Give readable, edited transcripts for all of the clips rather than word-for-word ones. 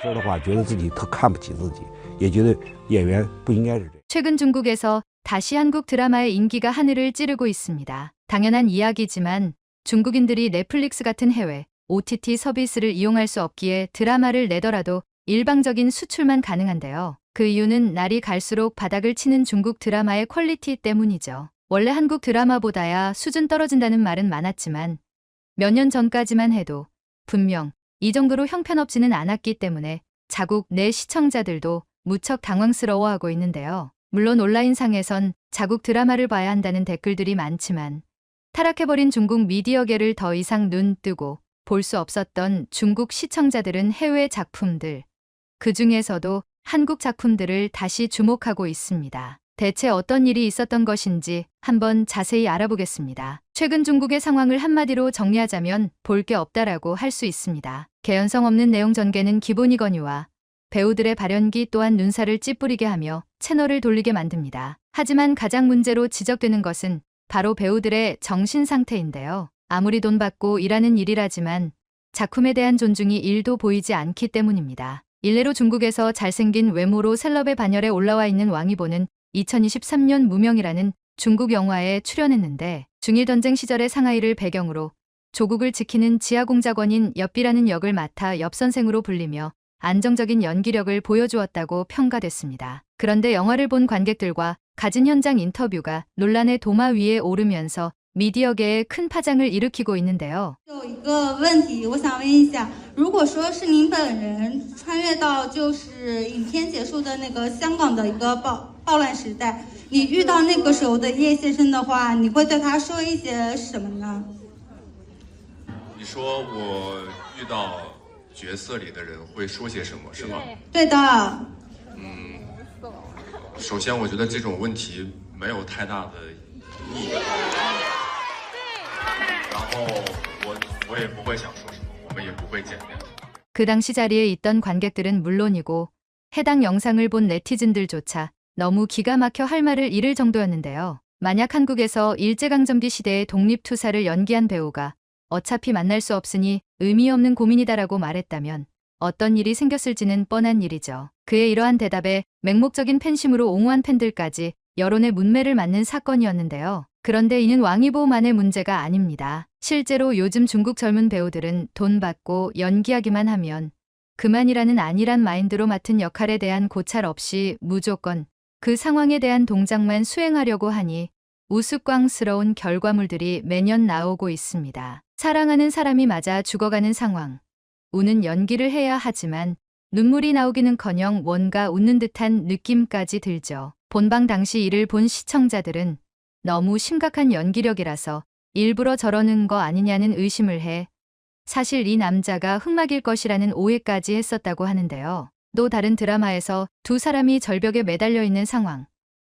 事的话，觉得自己特看不起自己，也觉得演员不应该是这样。 최근 중국에서 다시 한국 드라마의 인기가 하늘을 찌르고 있습니다. 당연한 이야기지만 중국인들이 넷플릭스 같은 해외 OTT 서비스를 이용할 수 없기에 드라마를 내더라도 일방적인 수출만 가능한데요. 그 이유는 날이 갈수록 바닥을 치는 중국 드라마의 퀄리티 때문이죠. 원래 한국 드라마보다야 수준 떨어진다는 말은 많았지만 몇 년 전까지만 해도 분명 이 정도로 형편없지는 않았기 때문에 자국 내 시청자들도 무척 당황스러워하고 있는데요. 물론 온라인상에선 자국 드라마를 봐야 한다는 댓글들이 많지만 타락해버린 중국 미디어계를 더 이상 눈 뜨고 볼 수 없었던 중국 시청자들은 해외 작품들, 그 중에서도 한국 작품들을 다시 주목하고 있습니다. 대체 어떤 일이 있었던 것인지 한번 자세히 알아보겠습니다. 최근 중국의 상황을 한마디로 정리하자면 볼 게 없다라고 할 수 있습니다. 개연성 없는 내용 전개는 기본이거니와 배우들의 발연기 또한 눈살을 찌푸리게 하며 채널을 돌리게 만듭니다. 하지만 가장 문제로 지적되는 것은 바로 배우들의 정신 상태인데요. 아무리 돈 받고 일하는 일이라지만 작품에 대한 존중이 1도 보이지 않기 때문입니다. 일례로 중국에서 잘생긴 외모로 셀럽의 반열에 올라와 있는 왕이보는 2023년 무명이라는 중국 영화에 출연했는데 중일 전쟁 시절의 상하이를 배경으로 조국을 지키는 지하공작원인 엽비라는 역을 맡아 엽선생으로 불리며 안정적인 연기력을 보여주었다고 평가됐습니다. 그런데 영화를 본 관객들과 가진 현장 인터뷰가 논란의 도마 위에 오르면서 미디어계에 큰 파장을 일으키고 있는데요. 有一个问题，我想问一下，如果说是您本人穿越到就是影片结束的那个香港的一个暴乱时代，你遇到那个时候的叶先生的话，你会对他说一些什么呢？你说我遇到角色里的人会说些什么，是吗？对的。首先，我觉得这种问题没有太大的意义。然后我也不会想说什么，我们也不会见面。 그 당시 자리에 있던 관객들은 물론이고 해당 영상을 본 네티즌들조차 너무 기가 막혀 할 말을 잃을 정도였는데요. 만약 한국에서 일제강점기 시대의 독립투사를 연기한 배우가 어차피 만날 수 없으니 의미 없는 고민이다라고 말했다면 어떤 일이 생겼을지는 뻔한 일이죠. 그의 이러한 대답에 맹목적인 팬심으로 옹호한 팬들까지 여론의 문매를 맞는 사건이었는데요. 그런데 이는 왕이보만의 문제가 아닙니다. 실제로 요즘 중국 젊은 배우들은 돈 받고 연기하기만 하면 그만이라는 안일한 마인드로 맡은 역할에 대한 고찰 없이 무조건 그 상황에 대한 동작만 수행하려고 하니 우스꽝스러운 결과물들이 매년 나오고 있습니다. 사랑하는 사람이 맞아 죽어가는 상황. 우는 연기를 해야 하지만 눈물이 나오기는커녕 뭔가 웃는 듯한 느낌까지 들죠. 본방 당시 이를 본 시청자들은 너무 심각한 연기력이라서 일부러 저러는 거 아니냐는 의심을 해 사실 이 남자가 흑막일 것이라는 오해까지 했었다고 하는데요. 또 다른 드라마에서 두 사람이 절벽에 매달려 있는 상황.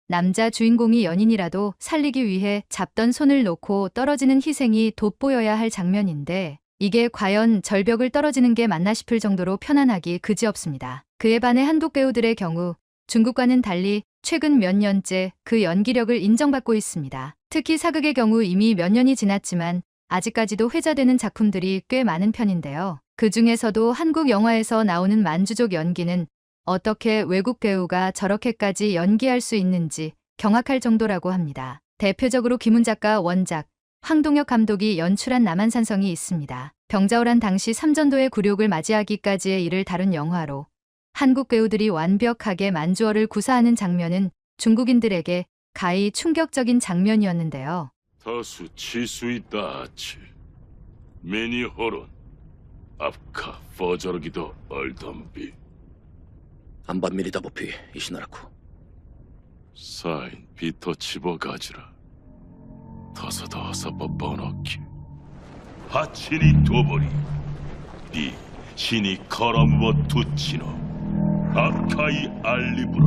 남자 주인공이 연인이라도 살리기 위해 잡던 손을 놓고 떨어지는 희생이 돋보여야 할 장면인데 이게 과연 절벽을 떨어지는 게 맞나 싶을 정도로 편안하기 그지없습니다. 그에 반해 한국 배우들의 경우 중국과는 달리 최근 몇 년째 그 연기력을 인정받고 있습니다. 특히 사극의 경우 이미 몇 년이 지났지만 아직까지도 회자되는 작품들이 꽤 많은 편인데요. 그 중에서도 한국 영화에서 나오는 만주족 연기는 어떻게 외국 배우가 저렇게까지 연기할 수 있는지 경악할 정도라고 합니다. 대표적으로 김훈 작가 원작, 황동혁 감독이 연출한 남한산성이 있습니다. 병자호란 당시 삼전도의 굴욕을 맞이하기까지의 일을 다룬 영화로 한국 배우들이 완벽하게 만주어를 구사하는 장면은 중국인들에게 가히 충격적인 장면이었는데요. 다수 치수있다치 매니호론 앞카 퍼저기도 얼덤비 안반밀이다 보피 이시나라쿠 사인 비터 치버가지라 더서더서 뻔뻔하키 하치니 도보리 비 신이 커럼버 투치노 아카이 알리브라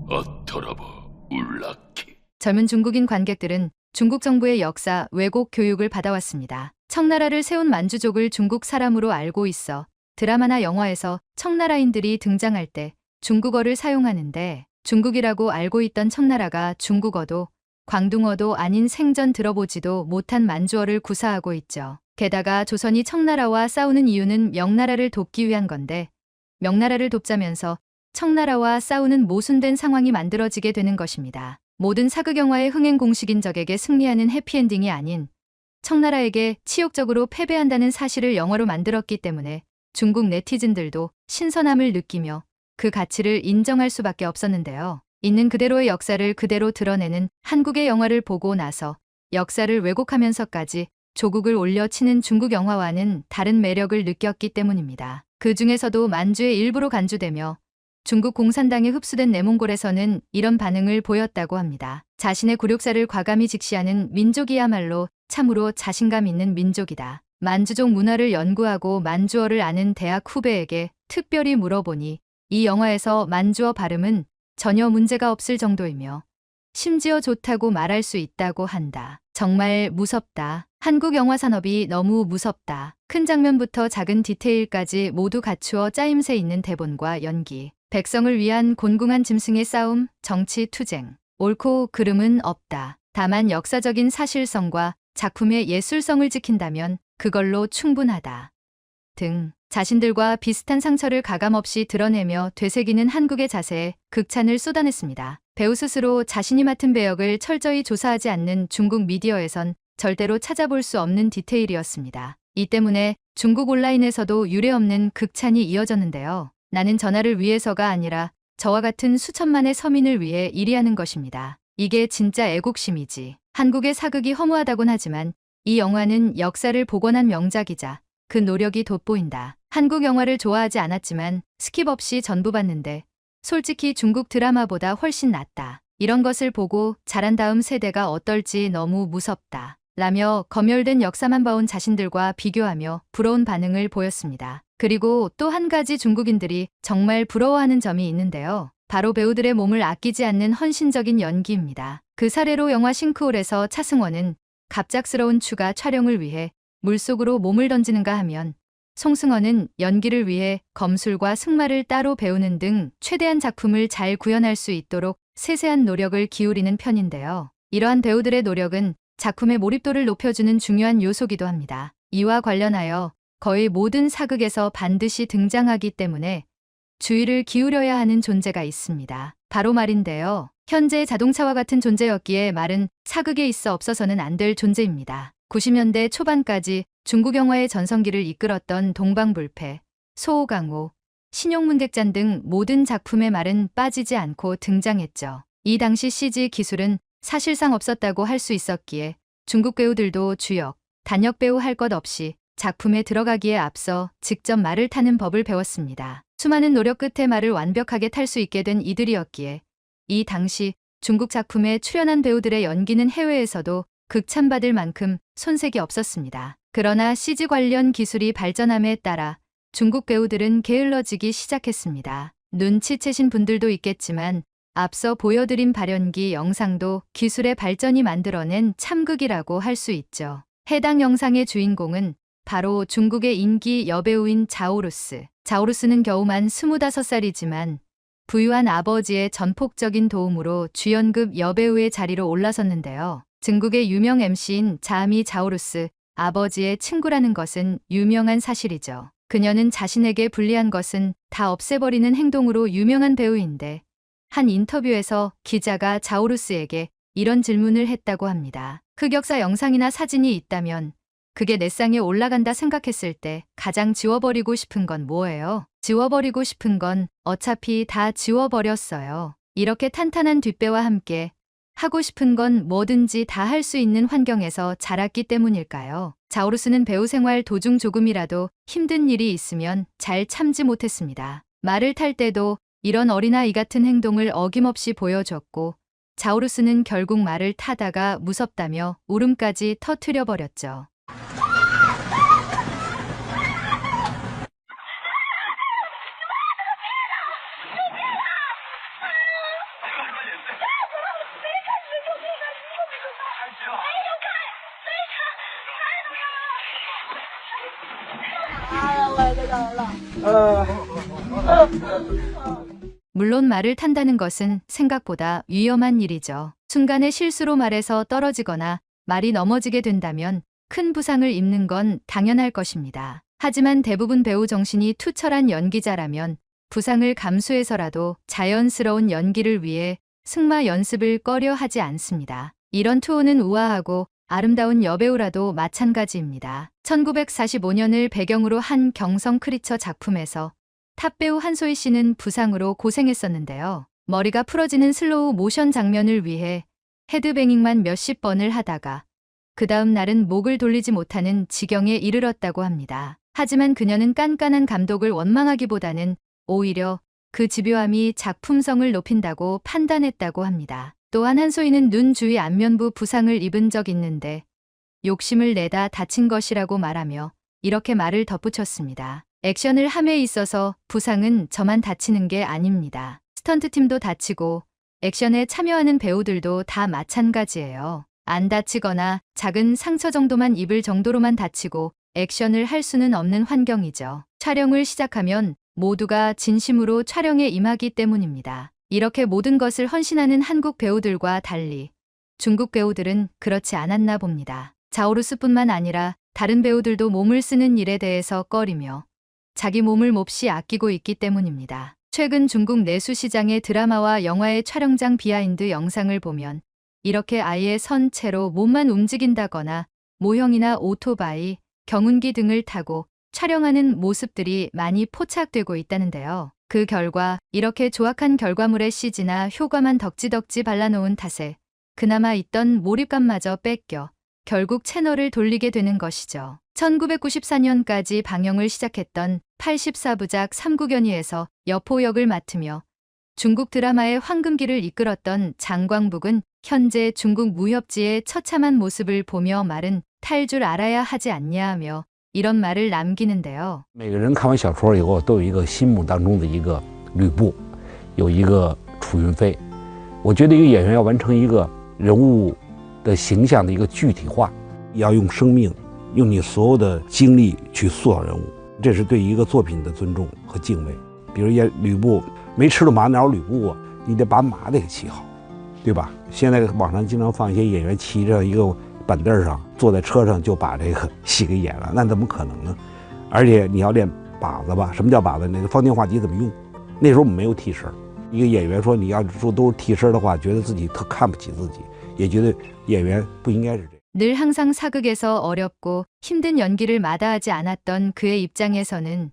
어터러버 울라키. 젊은 중국인 관객들은 중국 정부의 역사, 왜곡 교육을 받아왔습니다. 청나라를 세운 만주족을 중국 사람으로 알고 있어 드라마나 영화에서 청나라인들이 등장할 때 중국어를 사용하는데 중국이라고 알고 있던 청나라가 중국어도 광둥어도 아닌 생전 들어보지도 못한 만주어를 구사하고 있죠. 게다가 조선이 청나라와 싸우는 이유는 명나라를 돕기 위한 건데 명나라를 돕자면서 청나라와 싸우는 모순된 상황이 만들어지게 되는 것입니다. 모든 사극 영화의 흥행 공식인 적에게 승리하는 해피엔딩이 아닌 청나라에게 치욕적으로 패배한다는 사실을 영화로 만들었기 때문에 중국 네티즌들도 신선함을 느끼며 그 가치를 인정할 수밖에 없었는데요. 있는 그대로의 역사를 그대로 드러내는 한국의 영화를 보고 나서 역사를 왜곡하면서까지 조국을 올려치는 중국 영화와는 다른 매력을 느꼈기 때문입니다. 그 중에서도 만주에 일부러 간주되며 중국 공산당에 흡수된 내몽골에서는 이런 반응을 보였다고 합니다. 자신의 굴욕사를 과감히 직시하는 민족이야말로 참으로 자신감 있는 민족이다. 만주족 문화를 연구하고 만주어를 아는 대학 후배에게 특별히 물어보니 이 영화에서 만주어 발음은 전혀 문제가 없을 정도이며 심지어 좋다고 말할 수 있다고 한다. 정말 무섭다. 한국 영화 산업이 너무 무섭다. 큰 장면부터 작은 디테일까지 모두 갖추어 짜임새 있는 대본과 연기, 백성을 위한 곤궁한 짐승의 싸움, 정치 투쟁, 옳고 그름은 없다. 다만 역사적인 사실성과 작품의 예술성을 지킨다면 그걸로 충분하다. 등 자신들과 비슷한 상처를 가감없이 드러내며 되새기는 한국의 자세에 극찬을 쏟아냈습니다. 배우 스스로 자신이 맡은 배역을 철저히 조사하지 않는 중국 미디어에선 절대로 찾아볼 수 없는 디테일이었습니다. 이 때문에 중국 온라인에서도 유례없는 극찬이 이어졌는데요. 나는 전하를 위해서가 아니라 저와 같은 수천만의 서민을 위해 일하는 것입니다. 이게 진짜 애국심이지. 한국의 사극이 허무하다곤 하지만 이 영화는 역사를 복원한 명작이자 그 노력이 돋보인다. 한국 영화를 좋아하지 않았지만 스킵 없이 전부 봤는데 솔직히 중국 드라마보다 훨씬 낫다. 이런 것을 보고 자란 다음 세대가 어떨지 너무 무섭다. 라며 검열된 역사만 봐온 자신들과 비교하며 부러운 반응을 보였습니다. 그리고 또 한 가지 중국인들이 정말 부러워하는 점이 있는데요. 바로 배우들의 몸을 아끼지 않는 헌신적인 연기입니다. 그 사례로 영화 싱크홀에서 차승원은 갑작스러운 추가 촬영을 위해 물속으로 몸을 던지는가 하면 송승헌은 연기를 위해 검술과 승마를 따로 배우는 등 최대한 작품을 잘 구현할 수 있도록 세세한 노력을 기울이는 편인데요. 이러한 배우들의 노력은 작품의 몰입도를 높여주는 중요한 요소기도 합니다. 이와 관련하여 거의 모든 사극에서 반드시 등장하기 때문에 주의를 기울여야 하는 존재가 있습니다. 바로 말인데요. 현재 자동차와 같은 존재였기에 말은 사극에 있어 없어서는 안 될 존재입니다. 90년대 초반까지 중국 영화의 전성기를 이끌었던 동방불패, 소호강호, 신용문객잔 등 모든 작품의 말은 빠지지 않고 등장했죠. 이 당시 CG 기술은 사실상 없었다고 할 수 있었기에 중국 배우들도 주역, 단역 배우 할 것 없이 작품에 들어가기에 앞서 직접 말을 타는 법을 배웠습니다. 수많은 노력 끝에 말을 완벽하게 탈 수 있게 된 이들이었기에 이 당시 중국 작품에 출연한 배우들의 연기는 해외에서도 극찬받을 만큼 손색이 없었습니다. 그러나 CG 관련 기술이 발전함에 따라 중국 배우들은 게을러지기 시작했습니다. 눈치채신 분들도 있겠지만 앞서 보여드린 발연기 영상도 기술의 발전이 만들어낸 참극이라고 할 수 있죠. 해당 영상의 주인공은 바로 중국의 인기 여배우인 자오루스. 자오루스는 겨우 만 25살이지만 부유한 아버지의 전폭적인 도움으로 주연급 여배우의 자리로 올라섰는데요. 중국의 유명 MC인 자미 자오루스 아버지의 친구라는 것은 유명한 사실이죠. 그녀는 자신에게 불리한 것은 다 없애버리는 행동으로 유명한 배우인데 한 인터뷰에서 기자가 자오루스에게 이런 질문을 했다고 합니다. 흑역사 영상이나 사진이 있다면 그게 내 상에 올라간다 생각했을 때 가장 지워버리고 싶은 건 뭐예요? 지워버리고 싶은 건 어차피 다 지워버렸어요. 이렇게 탄탄한 뒷배와 함께 하고 싶은 건 뭐든지 다 할 수 있는 환경에서 자랐기 때문일까요? 자오루스는 배우 생활 도중 조금이라도 힘든 일이 있으면 잘 참지 못했습니다. 말을 탈 때도 이런 어린아이 같은 행동을 어김없이 보여줬고 자오루스는 결국 말을 타다가 무섭다며 울음까지 터뜨려버렸죠. 물론 말을 탄다는 것은 생각보다 위험한 일이죠. 순간의 실수로 말에서 떨어지거나 말이 넘어지게 된다면 큰 부상을 입는 건 당연할 것입니다. 하지만 대부분 배우 정신이 투철한 연기자라면 부상을 감수해서라도 자연스러운 연기를 위해 승마 연습을 꺼려 하지 않습니다. 이런 투혼은 우아하고 아름다운 여배우라도 마찬가지입니다. 1945년을 배경으로 한 경성 크리처 작품에서 탑배우 한소희 씨는 부상으로 고생했었는데요. 머리가 풀어지는 슬로우 모션 장면을 위해 헤드뱅잉만 몇십 번을 하다가 그 다음 날은 목을 돌리지 못하는 지경에 이르렀다고 합니다. 하지만 그녀는 깐깐한 감독을 원망하기보다는 오히려 그 집요함이 작품성을 높인다고 판단했다고 합니다. 또한 한소희는 눈 주위 안면부 부상을 입은 적 있는데 욕심을 내다 다친 것이라고 말하며 이렇게 말을 덧붙였습니다. 액션을 함에 있어서 부상은 저만 다치는 게 아닙니다. 스턴트팀도 다치고 액션에 참여하는 배우들도 다 마찬가지예요. 안 다치거나 작은 상처 정도만 입을 정도로만 다치고 액션을 할 수는 없는 환경이죠. 촬영을 시작하면 모두가 진심으로 촬영에 임하기 때문입니다. 이렇게 모든 것을 헌신하는 한국 배우들과 달리 중국 배우들은 그렇지 않았나 봅니다. 자오루스뿐만 아니라 다른 배우들도 몸을 쓰는 일에 대해서 꺼리며 자기 몸을 몹시 아끼고 있기 때문입니다. 최근 중국 내수 시장의 드라마와 영화의 촬영장 비하인드 영상을 보면 이렇게 아예 선 채로 몸만 움직인다거나 모형이나 오토바이, 경운기 등을 타고 촬영하는 모습들이 많이 포착되고 있다는데요. 그 결과 이렇게 조악한 결과물에 CG나 효과만 덕지덕지 발라놓은 탓에 그나마 있던 몰입감마저 뺏겨 결국 채널을 돌리게 되는 것이죠. 1994년까지 방영을 시작했던 84부작 삼국연의에서 여포 역을 맡으며 중국 드라마의 황금기를 이끌었던 장광북은 현재 중국 무협지의 처참한 모습을 보며 말은 탈 줄 알아야 하지 않냐며 이런 말을 남기는데요. 每个人看完小说以后都有一个心目当中的一个吕布，有一个楚云飞。我觉得一个演员要完成一个人物的形象的一个具体化，要用生命，用你所有的精力去塑造人物，这是对一个作品的尊重和敬畏。比如演吕布，没吃了马哪有吕布啊？你得把马得骑好，对吧？现在网上经常放一些演员骑着一个板凳上，坐在车上就把这个戏给演了，那怎么可能呢？而且你要练靶子吧？什么叫靶子？那个方天画戟怎么用？那时候我们没有替身。一个演员说你要说都是替身的话，觉得自己特看不起自己，也觉得演员不应该是这样。 늘 항상 사극에서 어렵고 힘든 연기를 마다하지 않았던 그의 입장에서는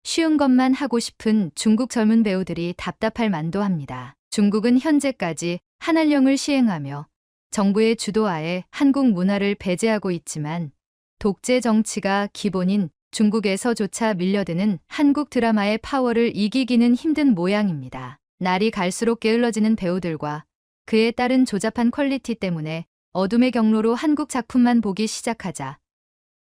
쉬운 것만 하고 싶은 중국 젊은 배우들이 답답할 만도 합니다. 중국은 현재까지 한한령을 시행하며 정부의 주도하에 한국 문화를 배제하고 있지만 독재 정치가 기본인 중국에서조차 밀려드는 한국 드라마의 파워를 이기기는 힘든 모양입니다. 날이 갈수록 게을러지는 배우들과 그에 따른 조잡한 퀄리티 때문에 어둠의 경로로 한국 작품만 보기 시작하자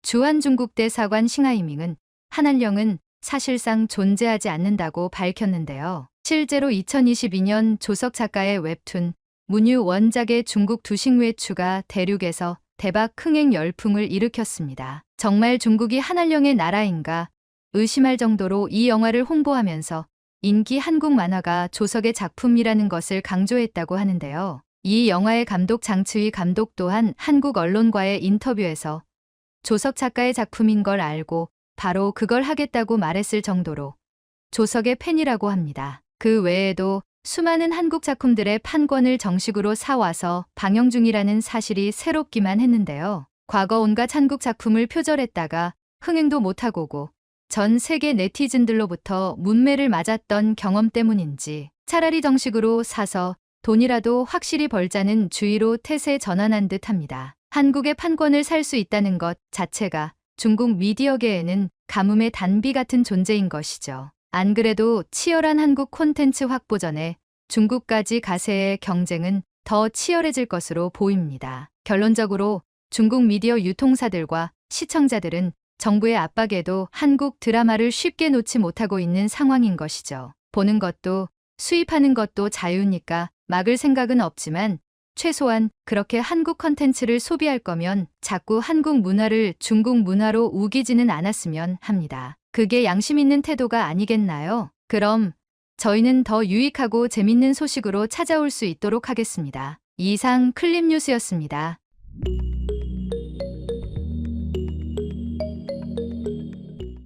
주한중국대 사관 싱하이밍은 한한령은 사실상 존재하지 않는다고 밝혔는데요. 실제로 2022년 조석 작가의 웹툰 문유 원작의 중국 두식외추가 대륙에서 대박 흥행 열풍을 일으켰습니다. 정말 중국이 한한령의 나라인가 의심할 정도로 이 영화를 홍보하면서 인기 한국 만화가 조석의 작품이라는 것을 강조했다고 하는데요. 이 영화의 감독 장츠위 감독 또한 한국 언론과의 인터뷰에서 조석 작가의 작품인 걸 알고 바로 그걸 하겠다고 말했을 정도로 조석의 팬이라고 합니다. 그 외에도 수많은 한국 작품들의 판권을 정식으로 사와서 방영 중이라는 사실이 새롭기만 했는데요. 과거 온갖 한국 작품을 표절했다가 흥행도 못하고고 전 세계 네티즌들로부터 문매를 맞았던 경험 때문인지 차라리 정식으로 사서 돈이라도 확실히 벌자는 주의로 태세 전환한 듯합니다. 한국의 판권을 살 수 있다는 것 자체가 중국 미디어계에는 가뭄의 단비 같은 존재인 것이죠. 안 그래도 치열한 한국 콘텐츠 확보 전에 중국까지 가세의 경쟁은 더 치열해질 것으로 보입니다. 결론적으로 중국 미디어 유통사들과 시청자들은 정부의 압박에도 한국 드라마를 쉽게 놓지 못하고 있는 상황인 것이죠. 보는 것도 수입하는 것도 자유니까 막을 생각은 없지만 최소한 그렇게 한국 컨텐츠를 소비할 거면 자꾸 한국 문화를 중국 문화로 우기지는 않았으면 합니다. 그게 양심 있는 태도가 아니겠나요? 그럼 저희는 더 유익하고 재밌는 소식으로 찾아올 수 있도록 하겠습니다. 이상 클립뉴스였습니다.